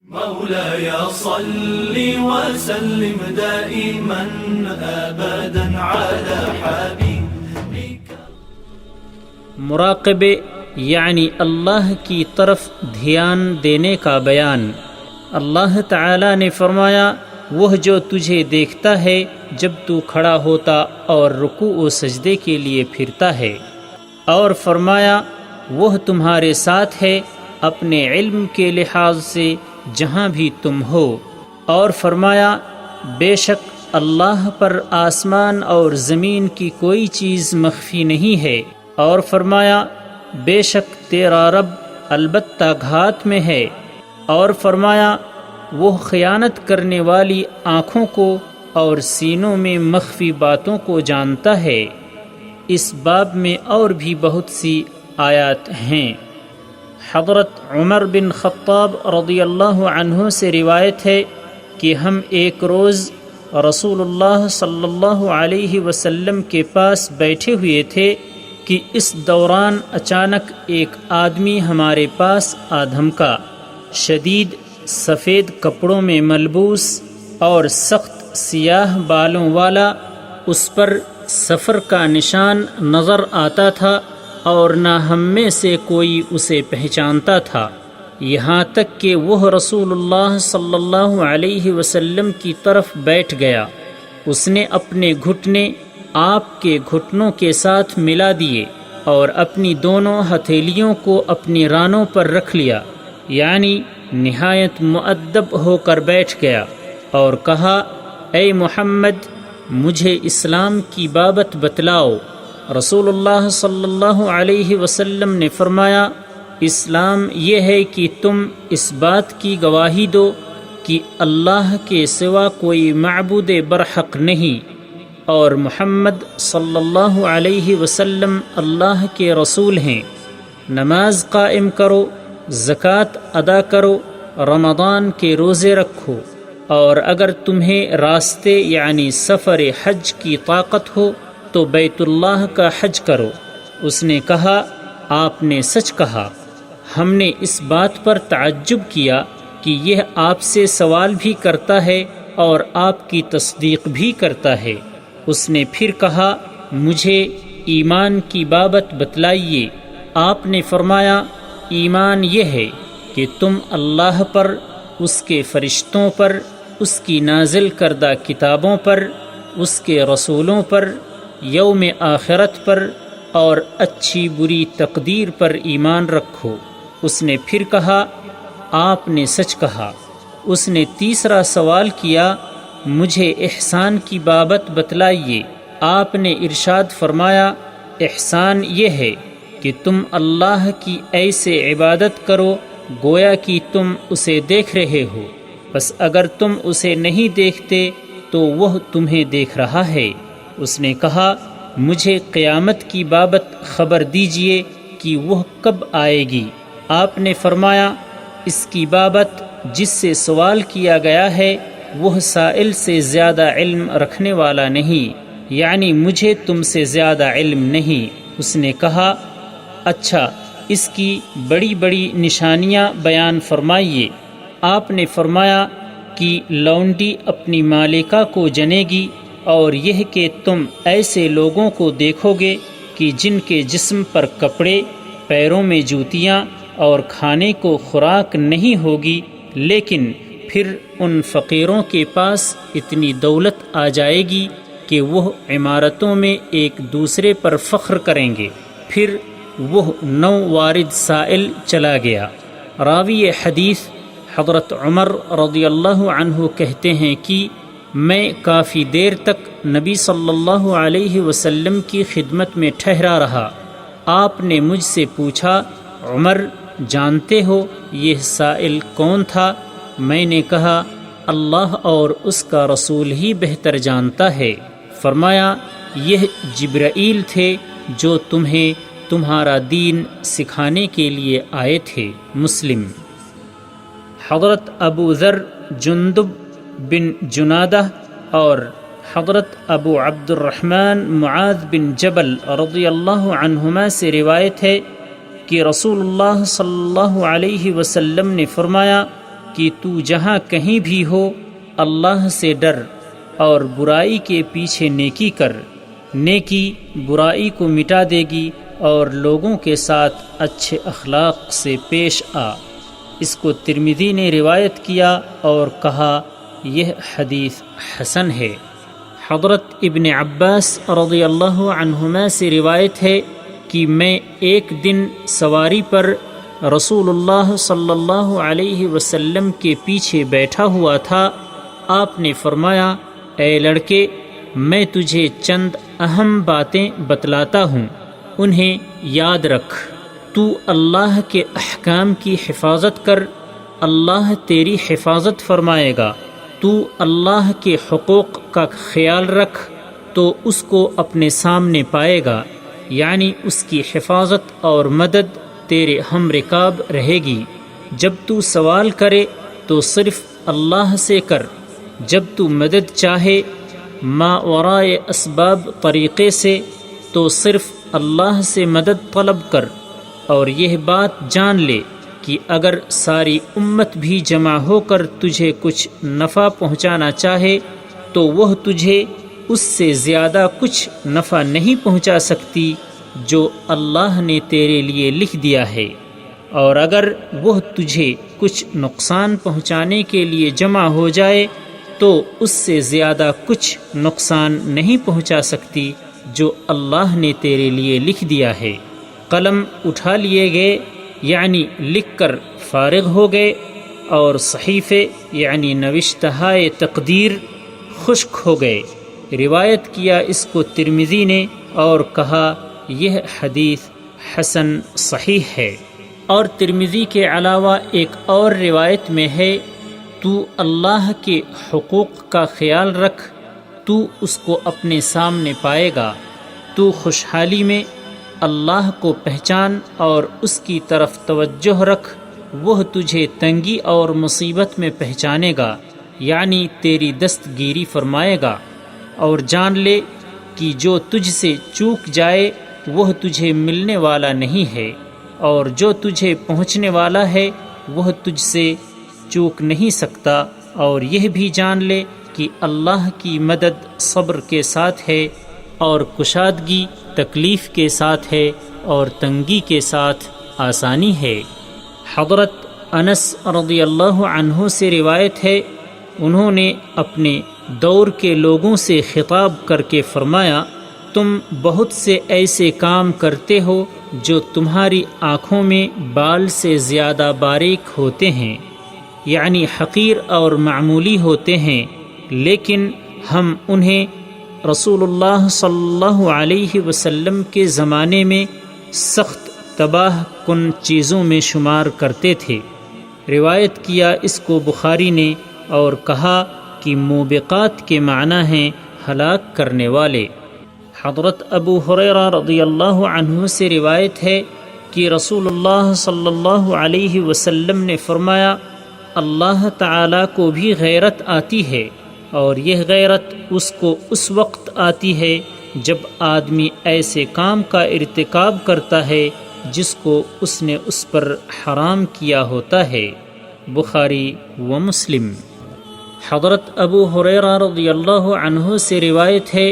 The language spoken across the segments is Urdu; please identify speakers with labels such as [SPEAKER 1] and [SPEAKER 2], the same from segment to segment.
[SPEAKER 1] مولاي صل وسلم دائما ابدا على حبيبك.
[SPEAKER 2] مراقبے یعنی اللہ کی طرف دھیان دینے کا بیان. اللہ تعالی نے فرمایا وہ جو تجھے دیکھتا ہے جب تو کھڑا ہوتا اور رکوع و سجدے کے لیے پھرتا ہے، اور فرمایا وہ تمہارے ساتھ ہے اپنے علم کے لحاظ سے جہاں بھی تم ہو، اور فرمایا بے شک اللہ پر آسمان اور زمین کی کوئی چیز مخفی نہیں ہے، اور فرمایا بے شک تیرا رب البتہ گھات میں ہے، اور فرمایا وہ خیانت کرنے والی آنکھوں کو اور سینوں میں مخفی باتوں کو جانتا ہے. اس باب میں اور بھی بہت سی آیات ہیں. حضرت عمر بن خطاب رضی اللہ عنہ سے روایت ہے کہ ہم ایک روز رسول اللہ صلی اللہ علیہ وسلم کے پاس بیٹھے ہوئے تھے کہ اس دوران اچانک ایک آدمی ہمارے پاس آ دھمکا. شدید سفید کپڑوں میں ملبوس اور سخت سیاہ بالوں والا، اس پر سفر کا نشان نظر آتا تھا اور نہ ہم میں سے کوئی اسے پہچانتا تھا، یہاں تک کہ وہ رسول اللہ صلی اللہ علیہ وسلم کی طرف بیٹھ گیا. اس نے اپنے گھٹنے آپ کے گھٹنوں کے ساتھ ملا دیے اور اپنی دونوں ہتھیلیوں کو اپنی رانوں پر رکھ لیا، یعنی نہایت مؤدب ہو کر بیٹھ گیا، اور کہا اے محمد مجھے اسلام کی بابت بتلاؤ. رسول اللہ صلی اللہ علیہ وسلم نے فرمایا اسلام یہ ہے کہ تم اس بات کی گواہی دو کہ اللہ کے سوا کوئی معبود برحق نہیں، اور محمد صلی اللہ علیہ وسلم اللہ کے رسول ہیں. نماز قائم کرو، زکوٰۃ ادا کرو، رمضان کے روزے رکھو، اور اگر تمہیں راستے یعنی سفر حج کی طاقت ہو تو بیت اللہ کا حج کرو. اس نے کہا آپ نے سچ کہا. ہم نے اس بات پر تعجب کیا کہ یہ آپ سے سوال بھی کرتا ہے اور آپ کی تصدیق بھی کرتا ہے. اس نے پھر کہا مجھے ایمان کی بابت بتلائیے. آپ نے فرمایا ایمان یہ ہے کہ تم اللہ پر، اس کے فرشتوں پر، اس کی نازل کردہ کتابوں پر، اس کے رسولوں پر، یوم آخرت پر اور اچھی بری تقدیر پر ایمان رکھو. اس نے پھر کہا آپ نے سچ کہا. اس نے تیسرا سوال کیا مجھے احسان کی بابت بتلائیے. آپ نے ارشاد فرمایا احسان یہ ہے کہ تم اللہ کی ایسے عبادت کرو گویا کہ تم اسے دیکھ رہے ہو، بس اگر تم اسے نہیں دیکھتے تو وہ تمہیں دیکھ رہا ہے. اس نے کہا مجھے قیامت کی بابت خبر دیجئے کہ وہ کب آئے گی. آپ نے فرمایا اس کی بابت جس سے سوال کیا گیا ہے وہ سائل سے زیادہ علم رکھنے والا نہیں، یعنی مجھے تم سے زیادہ علم نہیں. اس نے کہا اچھا اس کی بڑی بڑی نشانیاں بیان فرمائیے. آپ نے فرمایا کہ لونڈی اپنی مالکہ کو جنے گی، اور یہ کہ تم ایسے لوگوں کو دیکھو گے کہ جن کے جسم پر کپڑے، پیروں میں جوتیاں اور کھانے کو خوراک نہیں ہوگی، لیکن پھر ان فقیروں کے پاس اتنی دولت آ جائے گی کہ وہ عمارتوں میں ایک دوسرے پر فخر کریں گے. پھر وہ نو وارد سائل چلا گیا. راوی حدیث حضرت عمر رضی اللہ عنہ کہتے ہیں کہ میں کافی دیر تک نبی صلی اللہ علیہ وسلم کی خدمت میں ٹھہرا رہا. آپ نے مجھ سے پوچھا عمر جانتے ہو یہ سائل کون تھا؟ میں نے کہا اللہ اور اس کا رسول ہی بہتر جانتا ہے. فرمایا یہ جبرائیل تھے جو تمہیں تمہارا دین سکھانے کے لیے آئے تھے. مسلم. حضرت ابو ذر جندب بن جنادہ اور حضرت ابو عبد الرحمن معاذ بن جبل رضی اللہ عنہما سے روایت ہے کہ رسول اللہ صلی اللہ علیہ وسلم نے فرمایا کہ تو جہاں کہیں بھی ہو اللہ سے ڈر اور برائی کے پیچھے نیکی کر، نیکی برائی کو مٹا دے گی اور لوگوں کے ساتھ اچھے اخلاق سے پیش آ۔ اس کو ترمذی نے روایت کیا اور کہا یہ حدیث حسن ہے۔ حضرت ابن عباس رضی اللہ عنہما سے روایت ہے کہ میں ایک دن سواری پر رسول اللہ صلی اللہ علیہ وسلم کے پیچھے بیٹھا ہوا تھا۔ آپ نے فرمایا، اے لڑکے، میں تجھے چند اہم باتیں بتلاتا ہوں، انہیں یاد رکھ۔ تو اللہ کے احکام کی حفاظت کر، اللہ تیری حفاظت فرمائے گا۔ تو اللہ کے حقوق کا خیال رکھ تو اس کو اپنے سامنے پائے گا، یعنی اس کی حفاظت اور مدد تیرے ہم رکاب رہے گی۔ جب تو سوال کرے تو صرف اللہ سے کر، جب تو مدد چاہے ما ورائے اسباب طریقے سے تو صرف اللہ سے مدد طلب کر، اور یہ بات جان لے کہ اگر ساری امت بھی جمع ہو کر تجھے کچھ نفع پہنچانا چاہے تو وہ تجھے اس سے زیادہ کچھ نفع نہیں پہنچا سکتی جو اللہ نے تیرے لیے لکھ دیا ہے، اور اگر وہ تجھے کچھ نقصان پہنچانے کے لیے جمع ہو جائے تو اس سے زیادہ کچھ نقصان نہیں پہنچا سکتی جو اللہ نے تیرے لیے لکھ دیا ہے۔ قلم اٹھا لیے گئے یعنی لکھ کر فارغ ہو گئے، اور صحیفے یعنی نوشتہائے تقدیر خشک ہو گئے۔ روایت کیا اس کو ترمذی نے اور کہا یہ حدیث حسن صحیح ہے۔ اور ترمذی کے علاوہ ایک اور روایت میں ہے، تو اللہ کے حقوق کا خیال رکھ، تو اس کو اپنے سامنے پائے گا۔ تو خوشحالی میں اللہ کو پہچان اور اس کی طرف توجہ رکھ، وہ تجھے تنگی اور مصیبت میں پہچانے گا، یعنی تیری دستگیری فرمائے گا۔ اور جان لے کہ جو تجھ سے چوک جائے وہ تجھے ملنے والا نہیں ہے، اور جو تجھے پہنچنے والا ہے وہ تجھ سے چوک نہیں سکتا۔ اور یہ بھی جان لے کہ اللہ کی مدد صبر کے ساتھ ہے، اور کشادگی تکلیف کے ساتھ ہے، اور تنگی کے ساتھ آسانی ہے۔ حضرت انس رضی اللہ عنہ سے روایت ہے، انہوں نے اپنے دور کے لوگوں سے خطاب کر کے فرمایا، تم بہت سے ایسے کام کرتے ہو جو تمہاری آنکھوں میں بال سے زیادہ باریک ہوتے ہیں، یعنی حقیر اور معمولی ہوتے ہیں، لیکن ہم انہیں رسول اللہ صلی اللہ علیہ وسلم کے زمانے میں سخت تباہ کن چیزوں میں شمار کرتے تھے۔ روایت کیا اس کو بخاری نے اور کہا کہ موبقات کے معنی ہیں ہلاک کرنے والے۔ حضرت ابو ہریرہ رضی اللہ عنہ سے روایت ہے کہ رسول اللہ صلی اللہ علیہ وسلم نے فرمایا، اللہ تعالیٰ کو بھی غیرت آتی ہے، اور یہ غیرت اس کو اس وقت آتی ہے جب آدمی ایسے کام کا ارتکاب کرتا ہے جس کو اس نے اس پر حرام کیا ہوتا ہے۔ بخاری و مسلم۔ حضرت ابو ہریرہ رضی اللہ عنہ سے روایت ہے،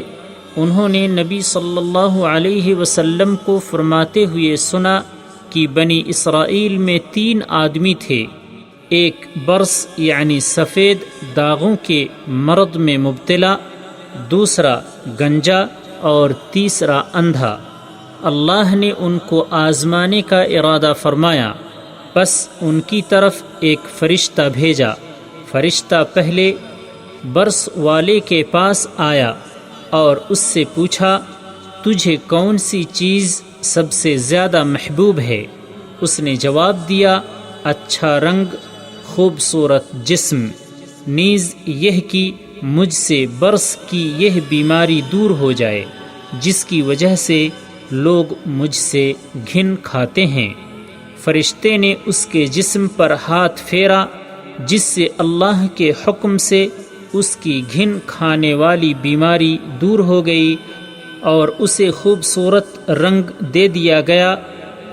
[SPEAKER 2] انہوں نے نبی صلی اللہ علیہ وسلم کو فرماتے ہوئے سنا کہ بنی اسرائیل میں 3 آدمی تھے، ایک برص یعنی سفید داغوں کے مرض میں مبتلا، دوسرا گنجا اور تیسرا اندھا۔ اللہ نے ان کو آزمانے کا ارادہ فرمایا، پس ان کی طرف ایک فرشتہ بھیجا۔ فرشتہ پہلے برص والے کے پاس آیا اور اس سے پوچھا، تجھے کون سی چیز سب سے زیادہ محبوب ہے؟ اس نے جواب دیا، اچھا رنگ، خوبصورت جسم، نیز یہ کہ مجھ سے برص کی یہ بیماری دور ہو جائے جس کی وجہ سے لوگ مجھ سے گھن کھاتے ہیں۔ فرشتے نے اس کے جسم پر ہاتھ پھیرا، جس سے اللہ کے حکم سے اس کی گھن کھانے والی بیماری دور ہو گئی اور اسے خوبصورت رنگ دے دیا گیا۔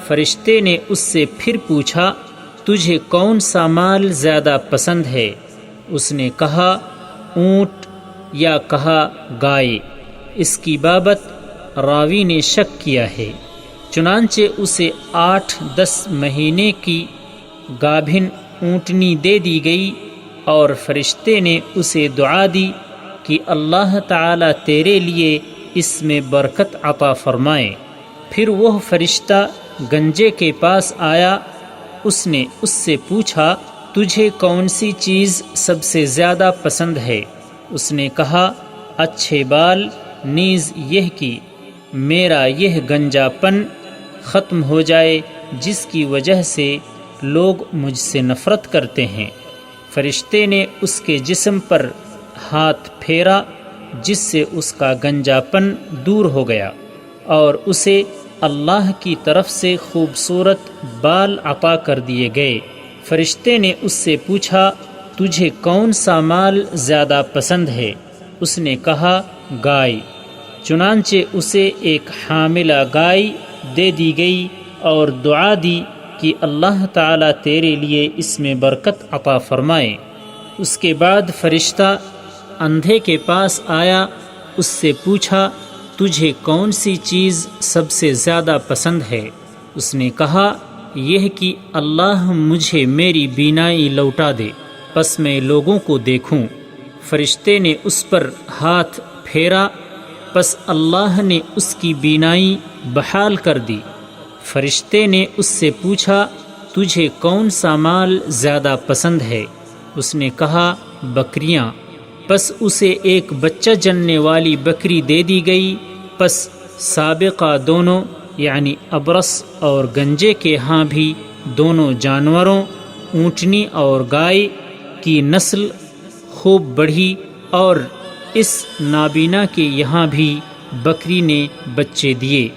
[SPEAKER 2] فرشتے نے اس سے پھر پوچھا، تجھے کون سا مال زیادہ پسند ہے؟ اس نے کہا اونٹ، یا کہا گائے۔ اس کی بابت راوی نے شک کیا ہے۔ چنانچہ اسے 8-10 مہینے کی گابھن اونٹنی دے دی گئی، اور فرشتے نے اسے دعا دی کہ اللہ تعالی تیرے لیے اس میں برکت عطا فرمائے۔ پھر وہ فرشتہ گنجے کے پاس آیا، اس نے اس سے پوچھا تجھے کون سی چیز سب سے زیادہ پسند ہے؟ اس نے کہا اچھے بال، نیز یہ کہ میرا یہ گنجا پن ختم ہو جائے جس کی وجہ سے لوگ مجھ سے نفرت کرتے ہیں۔ فرشتے نے اس کے جسم پر ہاتھ پھیرا جس سے اس کا گنجا پن دور ہو گیا، اور اسے اللہ کی طرف سے خوبصورت بال عطا کر دیے گئے۔ فرشتے نے اس سے پوچھا تجھے کون سا مال زیادہ پسند ہے؟ اس نے کہا گائے۔ چنانچہ اسے ایک حاملہ گائے دے دی گئی اور دعا دی کہ اللہ تعالیٰ تیرے لیے اس میں برکت عطا فرمائے۔ اس کے بعد فرشتہ اندھے کے پاس آیا، اس سے پوچھا تجھے کون سی چیز سب سے زیادہ پسند ہے؟ اس نے کہا یہ کہ اللہ مجھے میری بینائی لوٹا دے، پس میں لوگوں کو دیکھوں۔ فرشتے نے اس پر ہاتھ پھیرا، پس اللہ نے اس کی بینائی بحال کر دی۔ فرشتے نے اس سے پوچھا تجھے کون سا مال زیادہ پسند ہے؟ اس نے کہا بکریاں۔ پس اسے ایک بچہ جننے والی بکری دے دی گئی۔ پس سابقہ دونوں یعنی ابرس اور گنجے کے ہاں بھی دونوں جانوروں اونٹنی اور گائے کی نسل خوب بڑھی، اور اس نابینا کے یہاں بھی بکری نے بچے دیے۔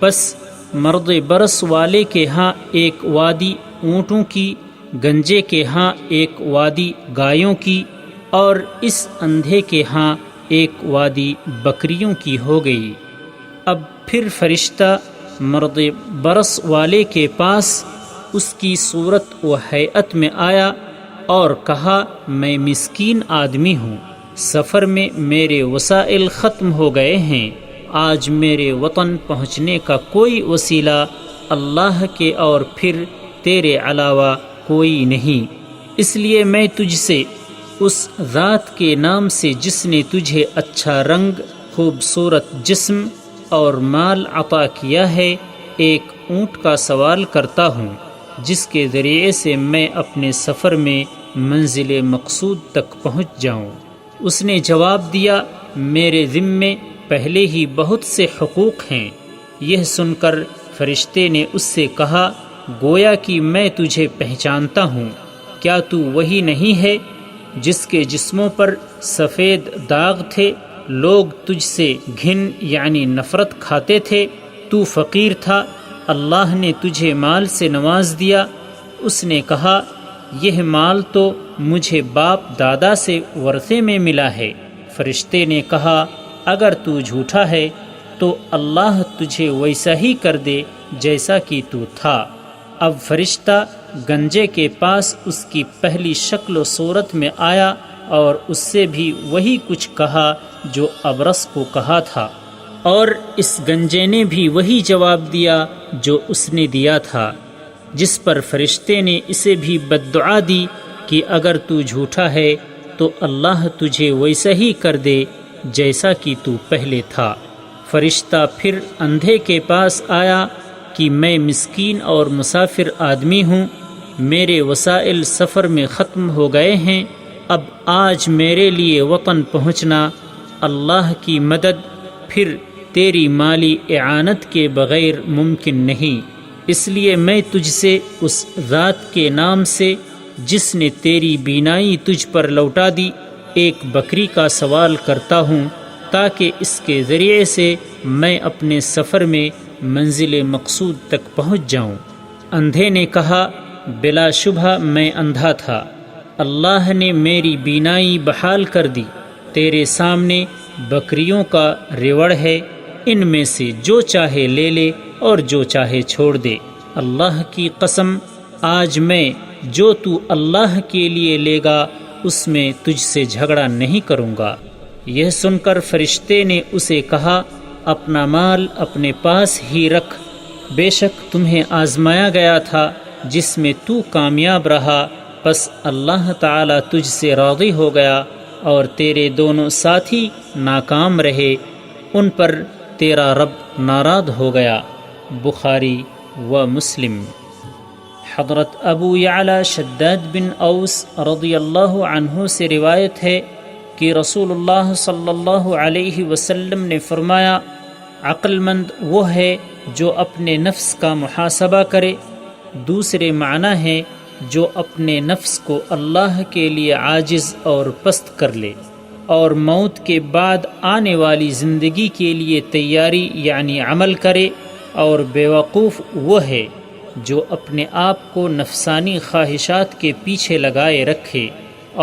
[SPEAKER 2] پس مرد برس والے کے ہاں ایک وادی اونٹوں کی، گنجے کے ہاں ایک وادی گایوں کی، اور اس اندھے کے ہاں ایک وادی بکریوں کی ہو گئی۔ اب پھر فرشتہ مرد برس والے کے پاس اس کی صورت و ہیئت میں آیا اور کہا میں مسکین آدمی ہوں، سفر میں میرے وسائل ختم ہو گئے ہیں، آج میرے وطن پہنچنے کا کوئی وسیلہ اللہ کے اور پھر تیرے علاوہ کوئی نہیں، اس لیے میں تجھ سے اس ذات کے نام سے جس نے تجھے اچھا رنگ، خوبصورت جسم اور مال عطا کیا ہے، ایک اونٹ کا سوال کرتا ہوں جس کے ذریعے سے میں اپنے سفر میں منزل مقصود تک پہنچ جاؤں۔ اس نے جواب دیا میرے ذمے پہلے ہی بہت سے حقوق ہیں۔ یہ سن کر فرشتے نے اس سے کہا گویا کہ میں تجھے پہچانتا ہوں، کیا تو وہی نہیں ہے جس کے جسموں پر سفید داغ تھے؟ لوگ تجھ سے گھن یعنی نفرت کھاتے تھے، تو فقیر تھا، اللہ نے تجھے مال سے نواز دیا۔ اس نے کہا یہ مال تو مجھے باپ دادا سے ورثے میں ملا ہے۔ فرشتے نے کہا اگر تو جھوٹا ہے تو اللہ تجھے ویسا ہی کر دے جیسا کہ تو تھا۔ اب فرشتہ گنجے کے پاس اس کی پہلی شکل و صورت میں آیا اور اس سے بھی وہی کچھ کہا جو ابرس کو کہا تھا، اور اس گنجے نے بھی وہی جواب دیا جو اس نے دیا تھا، جس پر فرشتے نے اسے بھی بددعا دی کہ اگر تو جھوٹا ہے تو اللہ تجھے ویسا ہی کر دے جیسا کہ تو پہلے تھا۔ فرشتہ پھر اندھے کے پاس آیا کہ میں مسکین اور مسافر آدمی ہوں، میرے وسائل سفر میں ختم ہو گئے ہیں، اب آج میرے لیے وطن پہنچنا اللہ کی مدد پھر تیری مالی اعانت کے بغیر ممکن نہیں، اس لیے میں تجھ سے اس ذات کے نام سے جس نے تیری بینائی تجھ پر لوٹا دی ایک بکری کا سوال کرتا ہوں تاکہ اس کے ذریعے سے میں اپنے سفر میں منزل مقصود تک پہنچ جاؤں۔ اندھے نے کہا بلا شبہ میں اندھا تھا، اللہ نے میری بینائی بحال کر دی، تیرے سامنے بکریوں کا ریوڑ ہے، ان میں سے جو چاہے لے لے اور جو چاہے چھوڑ دے۔ اللہ کی قسم آج میں جو تو اللہ کے لیے لے گا اس میں تجھ سے جھگڑا نہیں کروں گا۔ یہ سن کر فرشتے نے اسے کہا، اپنا مال اپنے پاس ہی رکھ، بے شک تمہیں آزمایا گیا تھا جس میں تو کامیاب رہا، پس اللہ تعالیٰ تجھ سے راضی ہو گیا اور تیرے دونوں ساتھی ناکام رہے، ان پر تیرا رب ناراض ہو گیا۔ بخاری و مسلم۔ حضرت ابو یعلا شداد بن اوس رضی اللہ عنہ سے روایت ہے کہ رسول اللہ صلی اللہ علیہ وسلم نے فرمایا، عقل مند وہ ہے جو اپنے نفس کا محاسبہ کرے، دوسرے معنی ہے جو اپنے نفس کو اللہ کے لیے عاجز اور پست کر لے، اور موت کے بعد آنے والی زندگی کے لیے تیاری یعنی عمل کرے، اور بیوقوف وہ ہے جو اپنے آپ کو نفسانی خواہشات کے پیچھے لگائے رکھے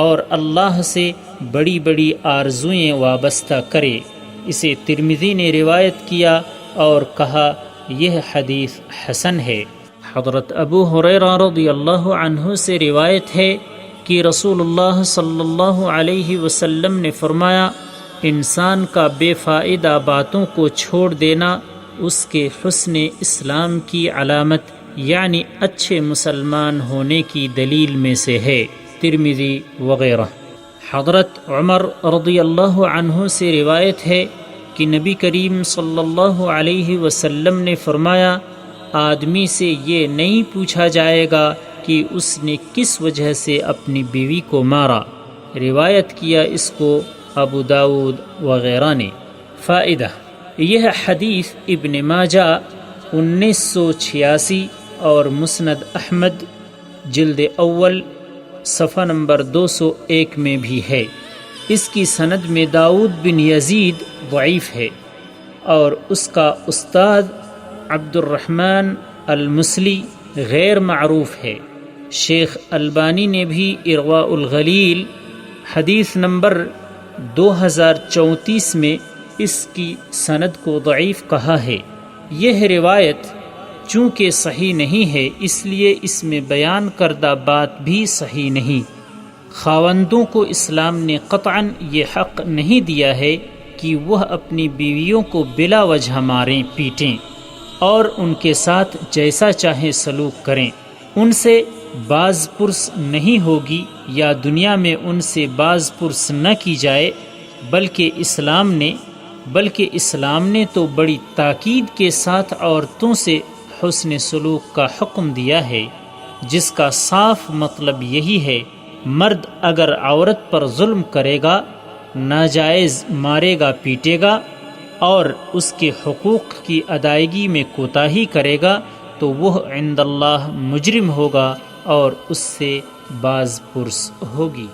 [SPEAKER 2] اور اللہ سے بڑی بڑی آرزوئیں وابستہ کرے۔ اسے ترمذی نے روایت کیا اور کہا یہ حدیث حسن ہے۔ حضرت ابو ہریرہ رضی اللہ عنہ سے روایت ہے کہ رسول اللہ صلی اللہ علیہ وسلم نے فرمایا، انسان کا بے فائدہ باتوں کو چھوڑ دینا اس کے حسن اسلام کی علامت یعنی اچھے مسلمان ہونے کی دلیل میں سے ہے۔ ترمذی وغیرہ۔ حضرت عمر رضی اللہ عنہ سے روایت ہے کہ نبی کریم صلی اللہ علیہ وسلم نے فرمایا، آدمی سے یہ نہیں پوچھا جائے گا کہ اس نے کس وجہ سے اپنی بیوی کو مارا۔ روایت کیا اس کو ابو داود وغیرہ نے۔ فائدہ، یہ حدیث ابن ماجہ 1986 اور مسند احمد جلد اول صفحہ نمبر 201 میں بھی ہے۔ اس کی سند میں داؤد بن یزید ضعیف ہے اور اس کا استاد عبد الرحمن المسلی غیر معروف ہے۔ شیخ البانی نے بھی ارواء الغلیل حدیث نمبر 2034 میں اس کی سند کو ضعیف کہا ہے۔ یہ روایت چونکہ صحیح نہیں ہے اس لیے اس میں بیان کردہ بات بھی صحیح نہیں۔ خاوندوں کو اسلام نے قطعاً یہ حق نہیں دیا ہے کہ وہ اپنی بیویوں کو بلا وجہ ماریں پیٹیں اور ان کے ساتھ جیسا چاہیں سلوک کریں۔ ان سے باز پرس نہیں ہوگی یا دنیا میں ان سے باز پرس نہ کی جائے، بلکہ اسلام نے تو بڑی تاکید کے ساتھ عورتوں سے حسن سلوک کا حکم دیا ہے، جس کا صاف مطلب یہی ہے مرد اگر عورت پر ظلم کرے گا، ناجائز مارے گا پیٹے گا اور اس کے حقوق کی ادائیگی میں کوتاہی کرے گا تو وہ عند اللہ مجرم ہوگا اور اس سے باز پرس ہوگی۔